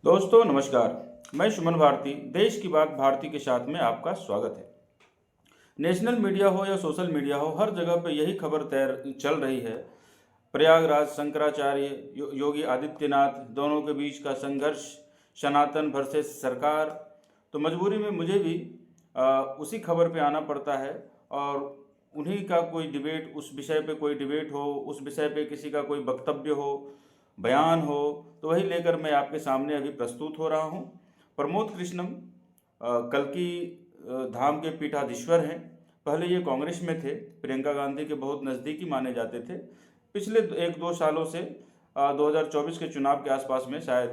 दोस्तों नमस्कार। मैं सुमन भारती, देश की बात भारती के साथ में आपका स्वागत है। नेशनल मीडिया हो या सोशल मीडिया हो, हर जगह पे यही खबर तैर चल रही है। प्रयागराज शंकराचार्य योगी आदित्यनाथ दोनों के बीच का संघर्ष, सनातन वर्सेस सरकार। तो मजबूरी में मुझे भी उसी खबर पे आना पड़ता है और उन्हीं का कोई डिबेट, उस विषय पे कोई डिबेट हो, उस विषय पे किसी का कोई वक्तव्य हो, बयान हो, तो वही लेकर मैं आपके सामने अभी प्रस्तुत हो रहा हूँ। प्रमोद कृष्णम कल्कि धाम के पीठाधीश्वर हैं। पहले ये कांग्रेस में थे, प्रियंका गांधी के बहुत नज़दीकी माने जाते थे। पिछले 1-2 सालों से 2024 के चुनाव के आसपास में शायद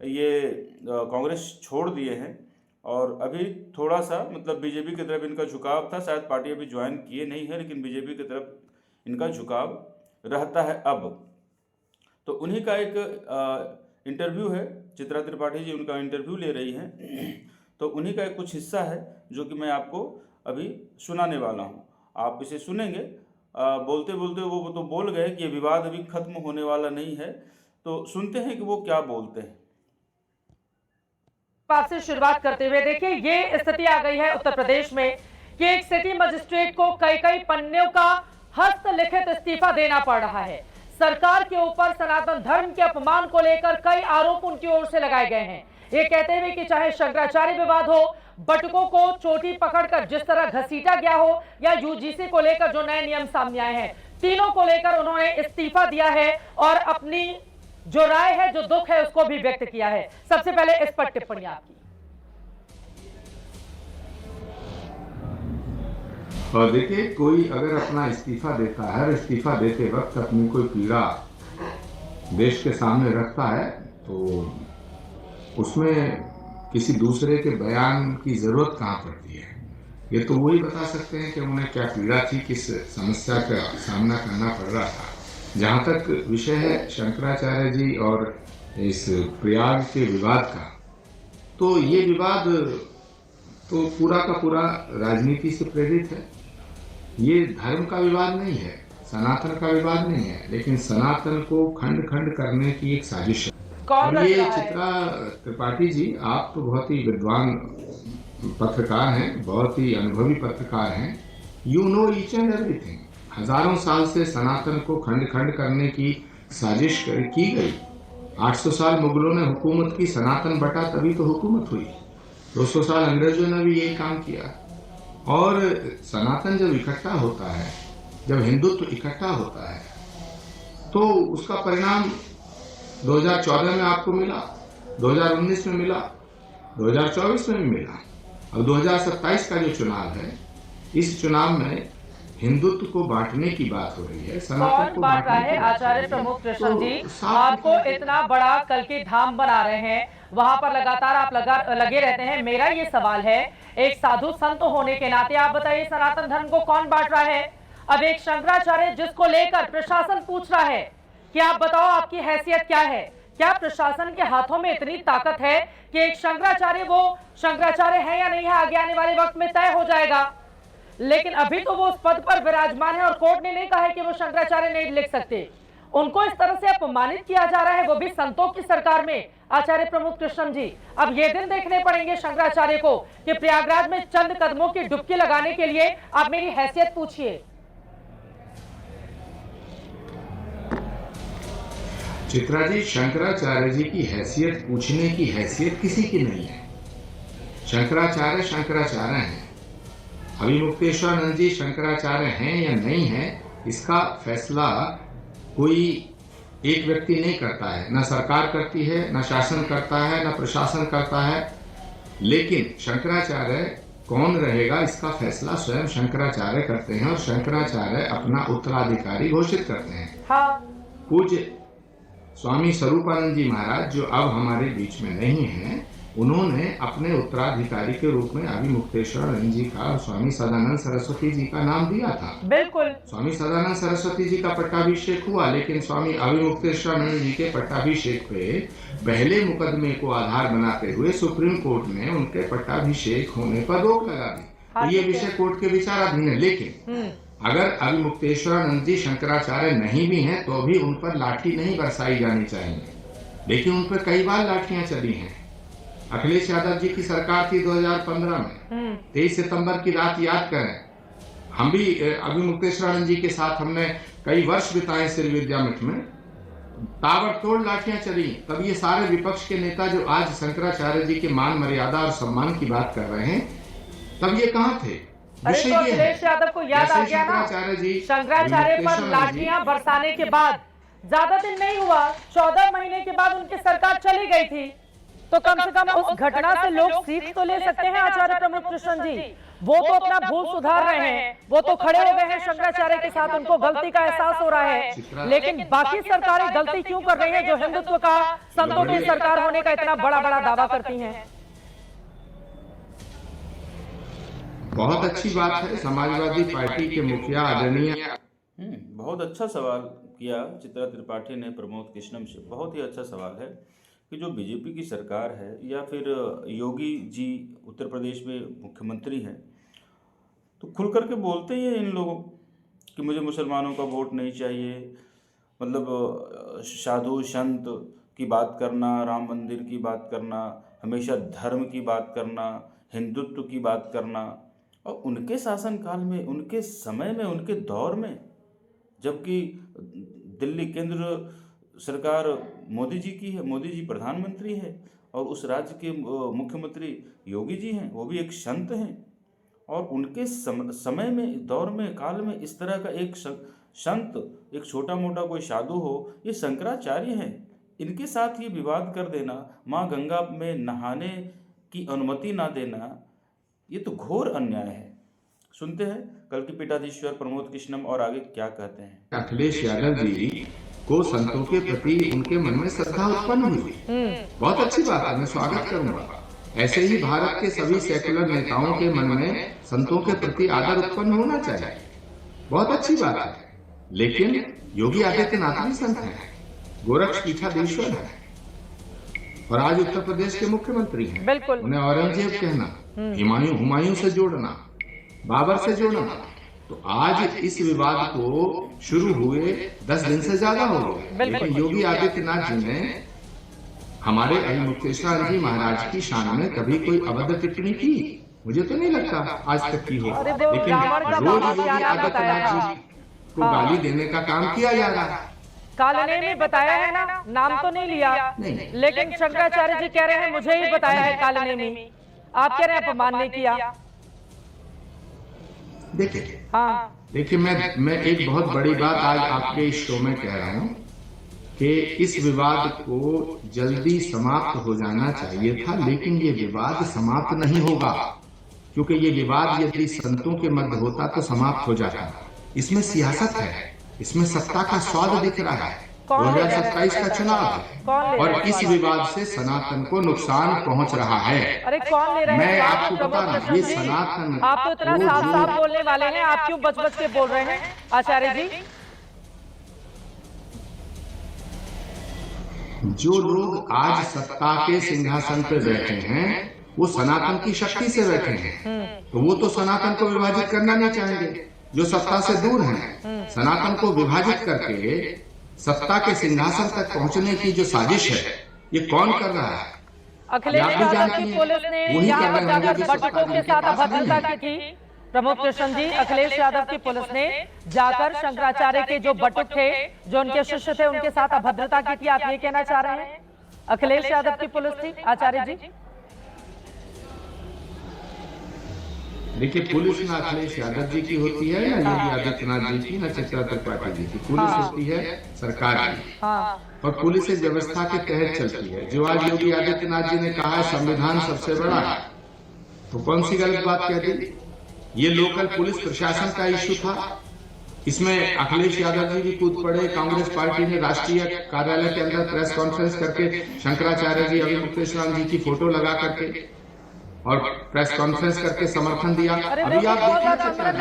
ये कांग्रेस छोड़ दिए हैं और अभी थोड़ा सा मतलब बीजेपी की तरफ इनका झुकाव था। शायद पार्टी अभी ज्वाइन किए नहीं है, लेकिन बीजेपी की तरफ इनका झुकाव रहता है अब। तो उन्हीं का एक इंटरव्यू है, चित्रा त्रिपाठी जी उनका इंटरव्यू ले रही हैं। तो उन्हीं का एक कुछ हिस्सा है जो कि मैं आपको अभी सुनाने वाला हूँ। आप इसे सुनेंगे। बोलते बोलते वो तो बोल गए कि ये विवाद अभी खत्म होने वाला नहीं है। तो सुनते हैं कि वो क्या बोलते हैं। बात से शुरुआत करते हुए देखिए, ये स्थिति आ गई है उत्तर प्रदेश में कि एक सिटी मजिस्ट्रेट को कई पन्नों का हस्तलिखित इस्तीफा देना पड़ रहा है। सरकार के ऊपर सनातन धर्म के अपमान को लेकर कई आरोप उनकी ओर से लगाए गए हैं। ये कहते हुए कि चाहे शंकराचार्य विवाद हो, बटुकों को चोटी पकड़कर जिस तरह घसीटा गया हो, या यूजीसी को लेकर जो नए नियम सामने आए हैं, तीनों को लेकर उन्होंने इस्तीफा दिया है और अपनी जो राय है, जो दुख है, उसको भी व्यक्त किया है। सबसे पहले इस पर टिप्पणी आपकी। और देखिए, कोई अगर अपना इस्तीफा देता है, इस्तीफा देते वक्त अपनी कोई पीड़ा देश के सामने रखता है, तो उसमें किसी दूसरे के बयान की जरूरत कहाँ पड़ती है। ये तो वही बता सकते हैं कि उन्हें क्या पीड़ा थी, किस समस्या का सामना करना पड़ रहा था। जहाँ तक विषय है शंकराचार्य जी और इस प्रयाग के विवाद का, तो ये विवाद तो पूरा का पूरा राजनीति से प्रेरित है। ये धर्म का विवाद नहीं है, सनातन का विवाद नहीं है, लेकिन सनातन को खंड खंड करने की एक साजिश है। और ये चित्रा त्रिपाठी जी, आप तो बहुत ही विद्वान पत्रकार हैं, बहुत ही अनुभवी पत्रकार हैं। You know each and everything. हजारों साल से सनातन को खंड खंड करने की साजिश की गई। 800 साल मुगलों ने हुकूमत की, सनातन बटा तभी तो हुकूमत हुई। 200 साल अंग्रेजों ने भी यही काम किया। और सनातन जब इकट्ठा होता है, जब हिंदुत्व इकट्ठा होता है, तो उसका परिणाम 2014 में आपको मिला, 2019 में मिला, 2024 में भी मिला। अब 2027 का जो चुनाव है, इस चुनाव में हिंदुत्व को बांटने की बात हो रही है। कौन बांट रहा है? आचार्य प्रमोद कृष्ण जी, आपको इतना बड़ा कल्कि धाम बना रहे हैं, वहां पर लगातार आप लगे रहते हैं। मेरा ये सवाल है, एक साधु संत होने के नाते आप बताइए, सनातन धर्म को कौन बांट रहा है? अब एक शंकराचार्य जिसको लेकर प्रशासन पूछ रहा है कि आप बताओ आपकी हैसियत क्या है, क्या प्रशासन के हाथों में इतनी ताकत है कि एक शंकराचार्य, वो शंकराचार्य है या नहीं है आगे आने वाले वक्त में तय हो जाएगा। लेकिन अभी तो वो उस पद पर विराजमान है और कोर्ट ने नहीं कहा है कि वो शंकराचार्य नहीं लिख सकते। उनको इस तरह से अपमानित किया जा रहा है, वो भी संतों की सरकार में। आचार्य प्रमोद कृष्ण जी, अब ये दिन देखने पड़ेंगे शंकराचार्य को कि प्रयागराज में चंद कदमों की डुबकी लगाने के लिए आप मेरी हैसियत पूछिए। चित्रा जी, शंकराचार्य जी की हैसियत पूछने की हैसियत किसी की नहीं है। शंकराचार्य शंकराचार्य हैं। अभिमुक्तेश्वरानंद जी शंकराचार्य हैं या नहीं है, इसका फैसला कोई एक व्यक्ति नहीं करता है। न सरकार करती है, न शासन करता है, न प्रशासन करता है। लेकिन शंकराचार्य कौन रहेगा, इसका फैसला स्वयं शंकराचार्य करते हैं और शंकराचार्य अपना उत्तराधिकारी घोषित करते हैं। हाँ। पूज्य स्वामी स्वरूपानंद जी महाराज, जो अब हमारे बीच में नहीं हैं, उन्होंने अपने उत्तराधिकारी के रूप में अभिमुक्तेश्वरानंद जी का और स्वामी सदानंद सरस्वती जी का नाम दिया था। बिल्कुल। स्वामी सदानंद सरस्वती जी का पट्टाभिषेक हुआ, लेकिन स्वामी अभिमुक्तेश्वरानंद जी के पट्टाभिषेक पे पहले मुकदमे को आधार बनाते हुए सुप्रीम कोर्ट ने उनके पट्टाभिषेक होने पर रोक लगा दी। तो ये विषय कोर्ट के विचाराधीन है। लेकिन अगर अभिमुक्तेश्वरानंद जी शंकराचार्य नहीं भी हैं, तो भी उन पर लाठी नहीं बरसाई जानी चाहिए। लेकिन उन पर कई बार लाठियां चली हैं। अखिलेश यादव जी की सरकार थी 2015 में, 23 सितंबर की रात याद करें। हम भी अभी मुक्तेश्वर जी के साथ हमने कई वर्ष बिताए श्री विद्या मठ में, ताबड़तोड़ लाठियां चली। तब ये सारे विपक्ष के नेता जो आज शंकराचार्य जी के मान मर्यादा और सम्मान की बात कर रहे हैं, तब ये कहां थे? अरे तो अखिलेश यादव को याद आ गया ना, शंकराचार्य पर लाठियां बरसाने के बाद ज्यादा दिन नहीं हुआ, 14 महीने के बाद उनकी सरकार चली गई थी। तो कम से कम उस घटना से लोग सीख तो ले सकते हैं आचार्य प्रमोद कृष्ण जी। वो तो अपना भूल सुधार रहे हैं, वो तो खड़े हो गए हैं शंकराचार्य के साथ, उनको गलती का एहसास हो रहा है। लेकिन बाकी सरकारें गलती क्यों कर रही हैं जो हिंदुत्व का, संतों की सरकार होने का इतना बड़ा बड़ा दावा करती हैं? बहुत अच्छी बात है, समाजवादी पार्टी के मुखिया आदरणीय बहुत अच्छा सवाल किया चित्रा त्रिपाठी ने प्रमोद कृष्णम से। बहुत ही अच्छा सवाल है कि जो बीजेपी की सरकार है या फिर योगी जी उत्तर प्रदेश में मुख्यमंत्री हैं, तो खुल करके बोलते ही हैं इन लोगों कि मुझे मुसलमानों का वोट नहीं चाहिए। मतलब साधु संत की बात करना, राम मंदिर की बात करना, हमेशा धर्म की बात करना, हिंदुत्व की बात करना, और उनके शासनकाल में, उनके समय में, उनके दौर में, जबकि दिल्ली केंद्र सरकार मोदी जी की है, मोदी जी प्रधानमंत्री है और उस राज्य के मुख्यमंत्री योगी जी हैं, वो भी एक संत हैं। और उनके समय में, दौर में, काल में इस तरह का एक संत, एक छोटा मोटा कोई साधु हो, ये शंकराचार्य हैं, इनके साथ ये विवाद कर देना, माँ गंगा में नहाने की अनुमति ना देना, ये तो घोर अन्याय है। सुनते हैं कल की पीठाधीश्वर प्रमोद कृष्णम और आगे क्या कहते हैं। अखिलेश यादव जी को संतों के प्रति उनके मन में श्रद्धा उत्पन्न हुई, बहुत अच्छी बात है, मैं स्वागत करूंगा। ऐसे ही भारत के सभी सेकुलर नेताओं के मन में संतों के प्रति आदर उत्पन्न होना चाहिए, बहुत अच्छी बात है। लेकिन योगी आदित्यनाथ भी संत हैं, गोरक्षपीठाधीश्वर है और आज उत्तर प्रदेश के मुख्यमंत्री हैं। बिल्कुल। उन्हें औरंगजेब कहना, हुमायूं से जोड़ना, बाबर से जोड़ना, तो आज इस विवाद को शुरू हुए 10 दिन से ज्यादा हो गए। लेकिन योगी आदित्यनाथ जी ने हमारे अभी मुक्तेश्वर जी महाराज की शान में कभी कोई अभद्र टिप्पणी की? मुझे तो नहीं लगता आज तक की हो। लेकिन रोज योगी आदित्यनाथ जी को गाली देने का काम किया जा रहा है। कालने में बताया है ना, नाम तो नहीं लिया, लेकिन शंकराचार्य जी कह रहे हैं मुझे ही बताया है कालने में, आप कह रहे हैं अपमान नहीं किया। देखिए, हाँ, देखिए मैं एक बहुत बड़ी बात आज आपके इस शो में कह रहा हूँ कि इस विवाद को जल्दी समाप्त हो जाना चाहिए था, लेकिन ये विवाद समाप्त नहीं होगा, क्योंकि ये विवाद यदि संतों के मध्य होता तो समाप्त हो जाता। इसमें सियासत है, इसमें सत्ता का स्वाद दिख रहा है। 2027 का चुनाव है और इस विवाद से सनातन को नुकसान पहुंच रहा है। अरे कौन ले रहे हैं? मैं आपको बता रहा हूँ, ये सनातन, आप तो इतना साफ साफ बोलने वाले हैं, आप क्यों बच बच के बोल रहे हैं आचार्य जी? जो लोग आज सत्ता के सिंहासन पर बैठे हैं वो सनातन की शक्ति से बैठे हैं, तो वो तो सनातन को विभाजित करना नहीं चाहेंगे। जो सत्ता से दूर हैं, सनातन को विभाजित करके सत्ता के सिंहासन तक पहुंचने की जो साजिश है, ये कौन कर रहा है? अखिलेश यादव की पुलिस ने यहाँ पर जाकर बटुकों के साथ अभद्रता की थी। प्रमोद कृष्ण जी, अखिलेश यादव की पुलिस ने जाकर शंकराचार्य के जो बटुक थे, जो उनके शिष्य थे, उनके साथ अभद्रता की थी, आप ये कहना चाह रहे हैं? अखिलेश यादव की पुलिस थी आचार्य जी? देखिए, पुलिस ना अखिलेश यादव जी की होती है, ना योगी आदित्यनाथ जी की, ना चित्रा त्रिपाठी जी की। पुलिस होती है सरकार की, और पुलिस एक व्यवस्था के तहत चलती है। जो आज योगी आदित्यनाथ जी ने कहा है संविधान सबसे बड़ा है, तो कौन सी गलत बात कह दी? ये लोकल पुलिस प्रशासन का इश्यू था, इसमें अखिलेश यादव जी भी कूद पड़े। कांग्रेस पार्टी ने राष्ट्रीय कार्यालय के अंदर प्रेस कॉन्फ्रेंस करके शंकराचार्य जी, अभी मुक्तेश्वर जी की फोटो लगा करके और प्रेस कॉन्फ्रेंस करके समर्थन दिया। अभी आप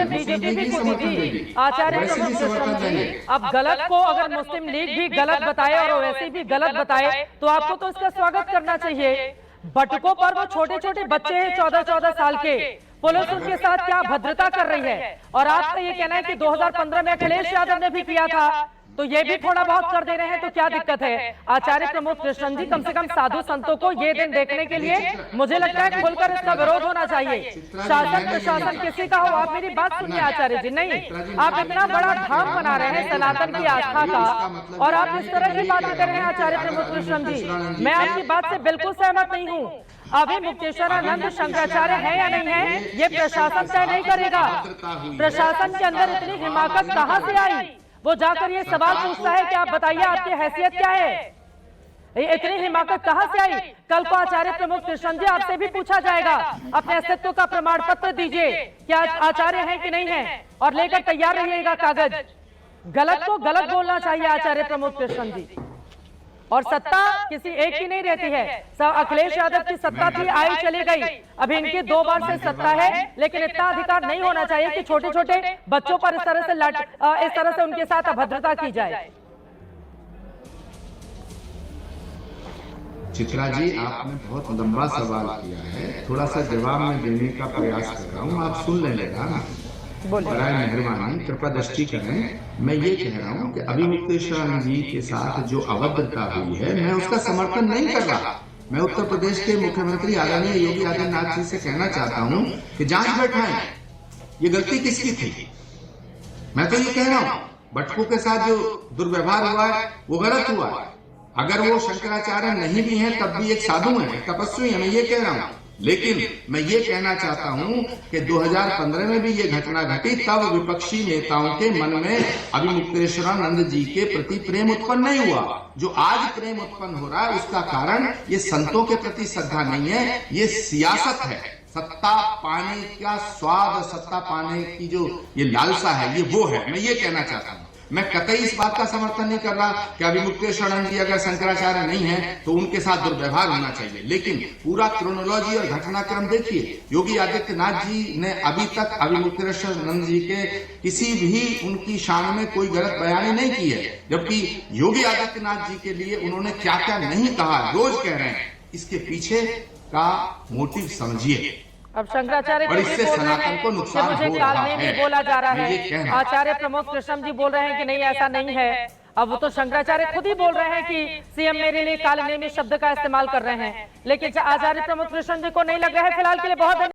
बीजेपी भी कूदी थी आचार्य प्रमोद कृष्ण जी। अब गलत को अगर मुस्लिम लीग भी गलत बताए और वैसे भी गलत बताए, तो आपको तो इसका स्वागत करना चाहिए। बटुकों पर वो छोटे छोटे बच्चे हैं 14-14 साल के, पुलिस उनके साथ क्या भद्रता कर रही है। और आपका ये कहना है कि 2015 में अखिलेश यादव ने भी किया था, तो ये भी थोड़ा बहुत कर दे रहे हैं तो क्या दिक्कत है? आचार्य प्रमोद कृष्णन जी, कम से कम साधु संतों को ये दिन देखने के लिए मुझे लगता है खुलकर इसका विरोध होना चाहिए। शासन प्रशासन किसी का हो, आप मेरी बात सुनिए आचार्य जी। नहीं, आप इतना बड़ा धाम बना रहे हैं सनातन की आस्था का और आप इस तरह की बातें कर रहे हैं आचार्य प्रमोद कृष्णन जी। मैं आपकी बात से बिल्कुल सहमत नहीं हूँ। अभी मुक्तेश्वरानंद शंकराचार्य है या नहीं है, ये प्रशासन तय नहीं करेगा। प्रशासन के अंदर इतनी हिमाकत कहाँ से आई? वो जाकर ये सवाल पूछता है कि आप बताइए आपकी हैसियत क्या है? इतनी हिमाकत कहां से आई? कल को आचार्य प्रमोद कृष्णन जी आपसे भी पूछा जाएगा, अपने अस्तित्व का प्रमाण पत्र दीजिए, क्या आचार्य हैं कि नहीं है, और लेकर तैयार रहिएगा कागज। गलत को गलत बोलना चाहिए आचार्य प्रमोद कृष्णन जी। और सत्ता किसी एक की नहीं रहती है। सब अखिलेश यादव की सत्ता थी, आई चली गई, अभी इनकी 2 बार से सत्ता है, लेकिन इतना अधिकार नहीं होना चाहिए कि छोटे छोटे बच्चों पर इस तरह से उनके साथ अभद्रता की जाए। चित्रा जी, आपने बहुत लंबा सवाल किया है, थोड़ा सा जवाब में देने का प्रयास कर रहा हूँ, आप सुन लेंगे ना। बराए मेहरबानी कृपा दृष्टि करें। मैं ये कह रहा हूँ कि अभी मुक्तेश्वरानंद जी के साथ जो अभद्रता हुई है, मैं उसका समर्थन नहीं कर रहा। मैं उत्तर प्रदेश के मुख्यमंत्री आदरणीय योगी आदित्यनाथ जी से कहना चाहता हूँ कि जांच बैठाएं, ये गलती किसकी थी। मैं तो ये कह रहा हूँ बटकू के साथ जो दुर्व्यवहार हुआ है वो गलत हुआ है। अगर वो शंकराचार्य नहीं भी हैं तब भी एक साधु हैं, तपस्वी हैं, मैं ये कह रहा हूँ। लेकिन मैं ये कहना चाहता हूं कि 2015 में भी ये घटना घटी, तब विपक्षी नेताओं के मन में अभी मुक्तेश्वरानंद जी के प्रति प्रेम उत्पन्न नहीं हुआ। जो आज प्रेम उत्पन्न हो रहा है उसका कारण ये संतों के प्रति श्रद्धा नहीं है, ये सियासत है। सत्ता पाने का स्वाद, सत्ता पाने की जो ये लालसा है, ये वो है। मैं ये कहना चाहता हूं। मैं कतई इस बात का समर्थन नहीं कर रहा कि अभी मुक्तेश्वरानंद जी अगर शंकराचार्य नहीं है तो उनके साथ दुर्व्यवहार होना चाहिए, लेकिन पूरा क्रोनोलॉजी और घटनाक्रम देखिए। योगी आदित्यनाथ जी ने अभी तक अभी मुक्तेश्वरानंद जी के किसी भी उनकी शान में कोई गलत बयानी नहीं की है, जबकि योगी आदित्यनाथ जी के लिए उन्होंने क्या क्या नहीं कहा, रोज कह रहे हैं। इसके पीछे का मोटिव समझिए। अब शंकराचार्य और इससे सनातन को नुकसान मुझे हो काल रहा में है। भी बोला जा रहा ये है, आचार्य प्रमोद कृष्णन जी बोल रहे हैं कि नहीं ऐसा नहीं है। अब वो तो शंकराचार्य खुद ही बोल रहे हैं कि सीएम मेरे लिए काल में शब्द का इस्तेमाल कर रहे हैं, लेकिन आचार्य प्रमोद कृष्णन जी को नहीं लग रहा है। फिलहाल के लिए बहुत